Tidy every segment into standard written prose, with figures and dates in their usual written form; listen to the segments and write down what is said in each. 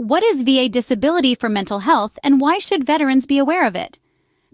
what is VA disability for mental health and why should veterans be aware of it?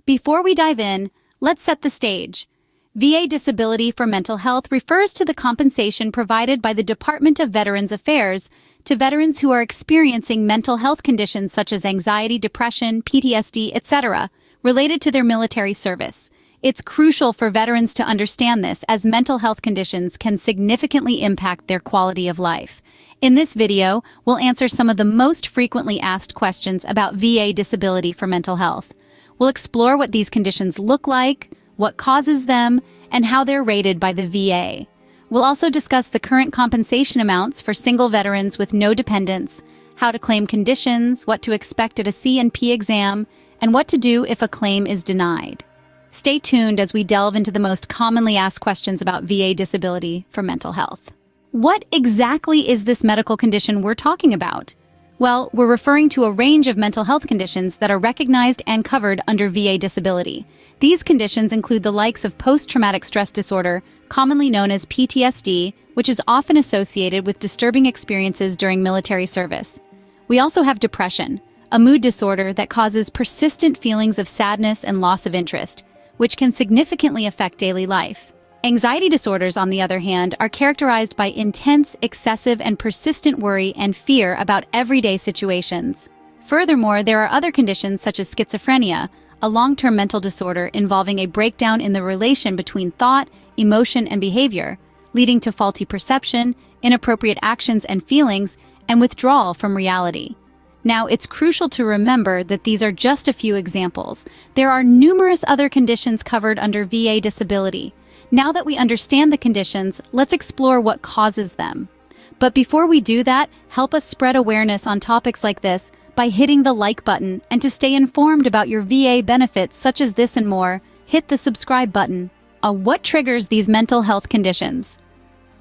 Before we dive in, let's set the stage. VA disability for mental health refers to the compensation provided by the Department of Veterans Affairs to veterans who are experiencing mental health conditions such as anxiety, depression, PTSD, etc., related to their military service. It's crucial for veterans to understand this, as mental health conditions can significantly impact their quality of life. In this video, we'll answer some of the most frequently asked questions about VA disability for mental health. We'll explore what these conditions look like, what causes them, and how they're rated by the VA. We'll also discuss the current compensation amounts for single veterans with no dependents, how to claim conditions, what to expect at a C&P exam, and what to do if a claim is denied. Stay tuned as we delve into the most commonly asked questions about VA disability for mental health. What exactly is this medical condition we're talking about? Well, we're referring to a range of mental health conditions that are recognized and covered under VA disability. These conditions include the likes of post-traumatic stress disorder, commonly known as PTSD, which is often associated with disturbing experiences during military service. We also have depression, a mood disorder that causes persistent feelings of sadness and loss of interest, which can significantly affect daily life. Anxiety disorders, on the other hand, are characterized by intense, excessive, and persistent worry and fear about everyday situations. Furthermore, there are other conditions such as schizophrenia, a long-term mental disorder involving a breakdown in the relation between thought, emotion, and behavior, leading to faulty perception, inappropriate actions and feelings, and withdrawal from reality. Now, it's crucial to remember that these are just a few examples. There are numerous other conditions covered under VA disability. Now that we understand the conditions, let's explore what causes them. But before we do that, help us spread awareness on topics like this by hitting the like button, and to stay informed about your VA benefits such as this and more, hit the subscribe button. What triggers these mental health conditions?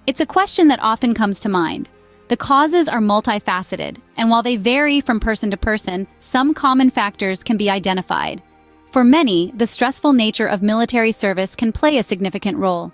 It's a question that often comes to mind. The causes are multifaceted, and while they vary from person to person, some common factors can be identified. For many, the stressful nature of military service can play a significant role.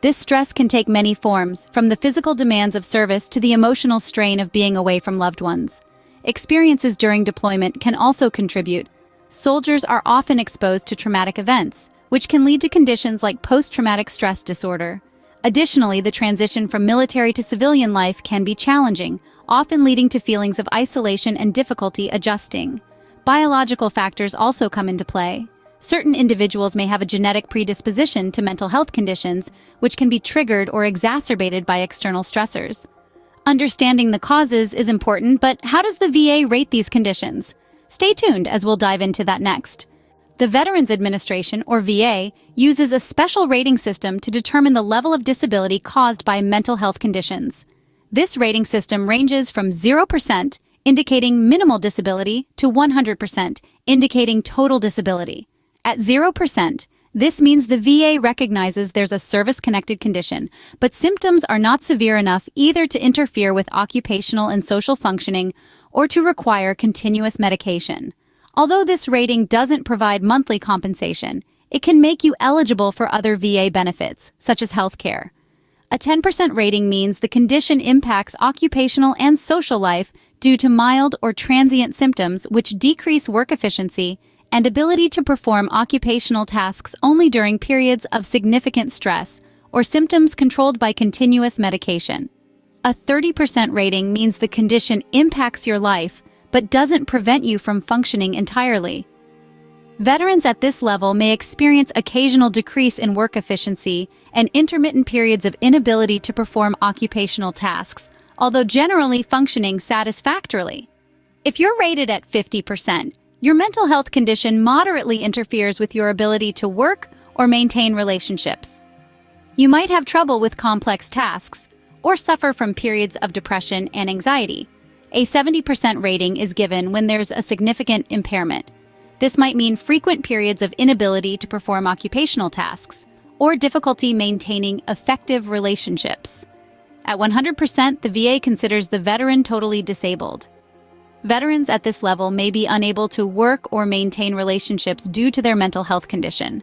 This stress can take many forms, from the physical demands of service to the emotional strain of being away from loved ones. Experiences during deployment can also contribute. Soldiers are often exposed to traumatic events, which can lead to conditions like post-traumatic stress disorder. Additionally, the transition from military to civilian life can be challenging, often leading to feelings of isolation and difficulty adjusting. Biological factors also come into play. Certain individuals may have a genetic predisposition to mental health conditions, which can be triggered or exacerbated by external stressors. Understanding the causes is important, but how does the VA rate these conditions? Stay tuned as we'll dive into that next. The Veterans Administration, or VA, uses a special rating system to determine the level of disability caused by mental health conditions. This rating system ranges from 0%, indicating minimal disability, to 100%, indicating total disability. At 0%, this means the VA recognizes there's a service-connected condition, but symptoms are not severe enough either to interfere with occupational and social functioning or to require continuous medication. Although this rating doesn't provide monthly compensation, it can make you eligible for other VA benefits, such as healthcare. A 10% rating means the condition impacts occupational and social life due to mild or transient symptoms which decrease work efficiency and ability to perform occupational tasks only during periods of significant stress or symptoms controlled by continuous medication. A 30% rating means the condition impacts your life but doesn't prevent you from functioning entirely. Veterans at this level may experience occasional decrease in work efficiency and intermittent periods of inability to perform occupational tasks, although generally functioning satisfactorily. If you're rated at 50%, your mental health condition moderately interferes with your ability to work or maintain relationships. You might have trouble with complex tasks or suffer from periods of depression and anxiety. A 70% rating is given when there's a significant impairment. This might mean frequent periods of inability to perform occupational tasks or difficulty maintaining effective relationships. At 100%, the VA considers the veteran totally disabled. Veterans at this level may be unable to work or maintain relationships due to their mental health condition.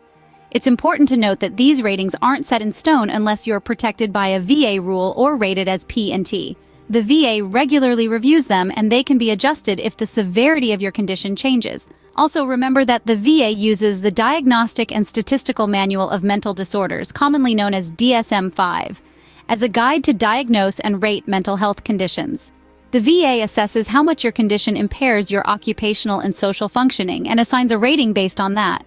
It's important to note that these ratings aren't set in stone unless you're protected by a VA rule or rated as P&T. The VA regularly reviews them and they can be adjusted if the severity of your condition changes. Also, remember that the VA uses the Diagnostic and Statistical Manual of Mental Disorders, commonly known as DSM-5, as a guide to diagnose and rate mental health conditions. The VA assesses how much your condition impairs your occupational and social functioning and assigns a rating based on that.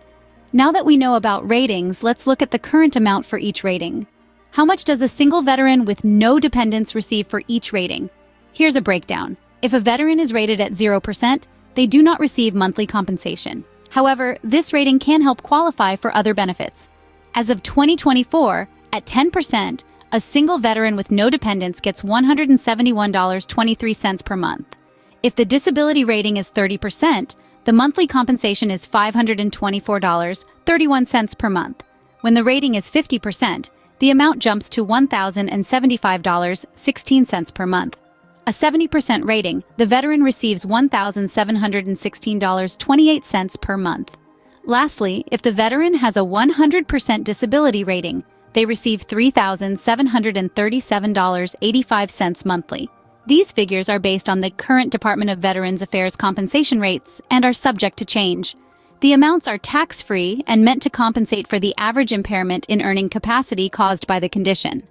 Now that we know about ratings, let's look at the current amount for each rating. How much does a single veteran with no dependents receive for each rating? Here's a breakdown. If a veteran is rated at 0%, they do not receive monthly compensation. However, this rating can help qualify for other benefits. As of 2024, at 10%, a single veteran with no dependents gets $171.23 per month. If the disability rating is 30%, the monthly compensation is $524.31 per month. When the rating is 50%, the amount jumps to $1,075.16 per month. A 70% rating, the veteran receives $1,716.28 per month. Lastly, if the veteran has a 100% disability rating, they receive $3,737.85 monthly. These figures are based on the current Department of Veterans Affairs compensation rates and are subject to change. The amounts are tax-free and meant to compensate for the average impairment in earning capacity caused by the condition.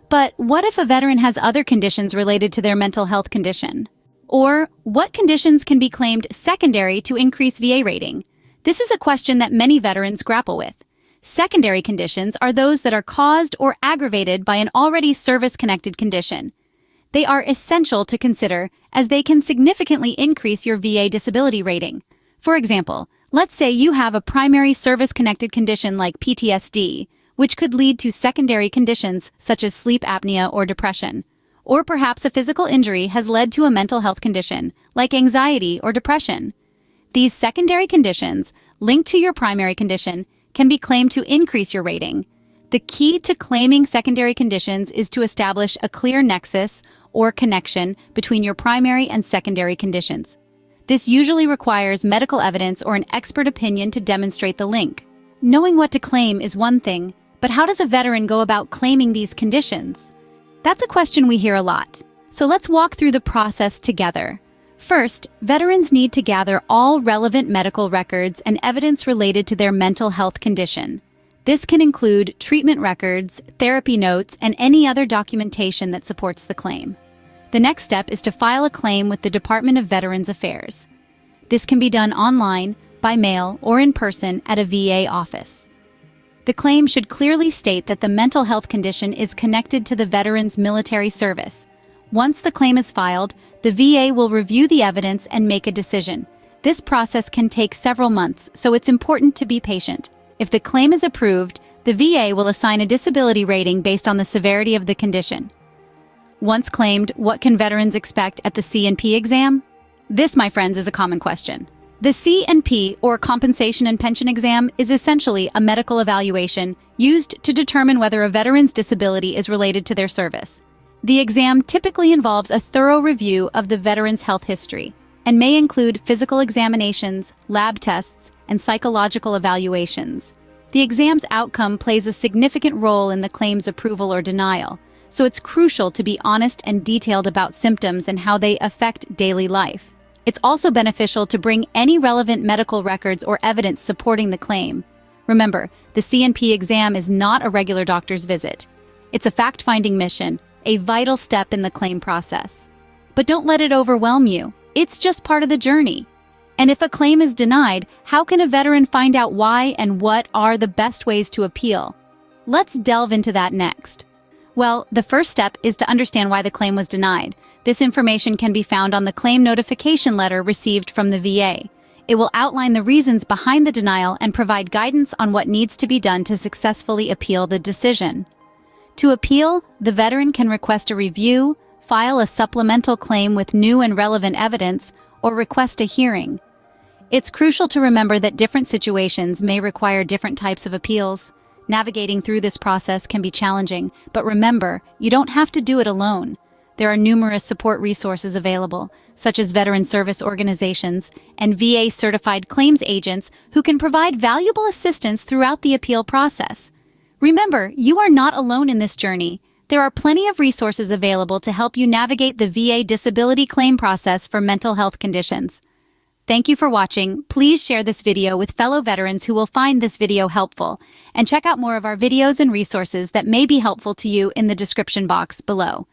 But what if a veteran has other conditions related to their mental health condition? Or what conditions can be claimed secondary to increase VA rating? This is a question that many veterans grapple with. Secondary conditions are those that are caused or aggravated by an already service-connected condition. They are essential to consider as they can significantly increase your VA disability rating. For example, let's say you have a primary service-connected condition like PTSD, which could lead to secondary conditions such as sleep apnea or depression. Or perhaps a physical injury has led to a mental health condition, like anxiety or depression. These secondary conditions, linked to your primary condition, can be claimed to increase your rating. The key to claiming secondary conditions is to establish a clear nexus or connection between your primary and secondary conditions. This usually requires medical evidence or an expert opinion to demonstrate the link. Knowing what to claim is one thing, but how does a veteran go about claiming these conditions? That's a question we hear a lot. So let's walk through the process together. First, veterans need to gather all relevant medical records and evidence related to their mental health condition. This can include treatment records, therapy notes, and any other documentation that supports the claim. The next step is to file a claim with the Department of Veterans Affairs. This can be done online, by mail, or in person at a VA office. The claim should clearly state that the mental health condition is connected to the veteran's military service. Once the claim is filed, the VA will review the evidence and make a decision. This process can take several months, so it's important to be patient. If the claim is approved, the VA will assign a disability rating based on the severity of the condition. Once claimed, what can veterans expect at the C&P exam? This, my friends, is a common question. The C&P, or Compensation and Pension Exam, is essentially a medical evaluation used to determine whether a veteran's disability is related to their service. The exam typically involves a thorough review of the veteran's health history and may include physical examinations, lab tests, and psychological evaluations. The exam's outcome plays a significant role in the claim's approval or denial, so it's crucial to be honest and detailed about symptoms and how they affect daily life. It's also beneficial to bring any relevant medical records or evidence supporting the claim. Remember, the C&P exam is not a regular doctor's visit. It's a fact-finding mission, a vital step in the claim process. But don't let it overwhelm you. It's just part of the journey. And if a claim is denied, how can a veteran find out why and what are the best ways to appeal? Let's delve into that next. Well, the first step is to understand why the claim was denied. This information can be found on the claim notification letter received from the VA. It will outline the reasons behind the denial and provide guidance on what needs to be done to successfully appeal the decision. To appeal, the veteran can request a review, file a supplemental claim with new and relevant evidence, or request a hearing. It's crucial to remember that different situations may require different types of appeals. Navigating through this process can be challenging, but remember, you don't have to do it alone. There are numerous support resources available, such as veteran service organizations and VA-certified claims agents who can provide valuable assistance throughout the appeal process. Remember, you are not alone in this journey. There are plenty of resources available to help you navigate the VA disability claim process for mental health conditions. Thank you for watching. Please share this video with fellow veterans who will find this video helpful, and check out more of our videos and resources that may be helpful to you in the description box below.